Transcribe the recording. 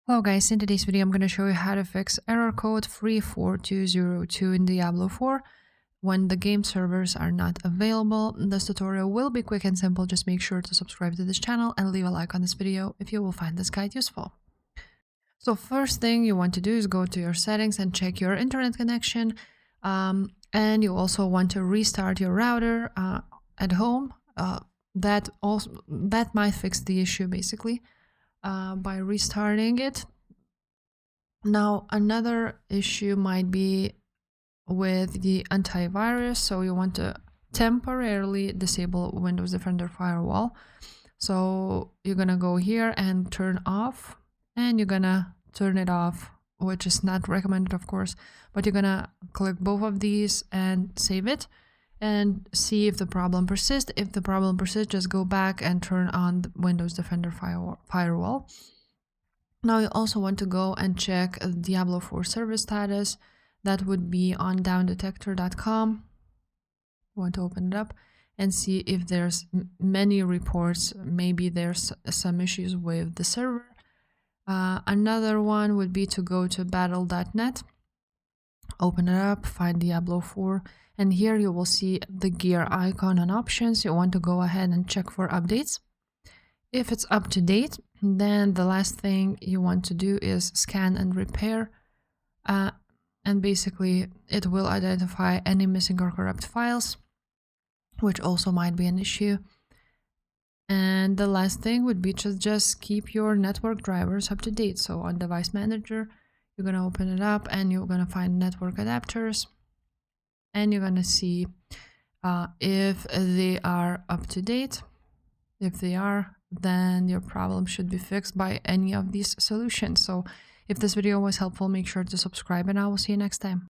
Hello guys, in today's video I'm going to show you how to fix error code 34202 in Diablo 4 when the game servers are not available. This tutorial will be quick and simple. Just make sure to subscribe to this channel and leave a like on this video if you will find this guide useful. So first thing you want to do is go to your settings and check your internet connection, and you also want to restart your router at home. That might fix the issue basically. By restarting it. Now another issue might be with the antivirus, so you want to temporarily disable Windows Defender Firewall. So you're gonna go here and turn off, and you're gonna turn it off, which is not recommended of course, but you're gonna click both of these and save it and see if the problem persists. If the problem persists, just go back and turn on the Windows Defender Firewall. Now you also want to go and check Diablo 4 server status. That would be on downdetector.com. Want to open it up and see if there's many reports. Maybe there's some issues with the server. Another one would be to go to battle.net, open it up, find Diablo 4, and here you will see the gear icon and options. You want to go ahead and check for updates. If it's up to date, then the last thing you want to do is scan and repair, and basically it will identify any missing or corrupt files, which also might be an issue. And the last thing would be to just keep your network drivers up to date. So on Device Manager, you're going to open it up and you're going to find network adapters, and you're going to see if they are up to date. If they are, then your problem should be fixed by any of these solutions. So if this video was helpful, make sure to subscribe and I will see you next time.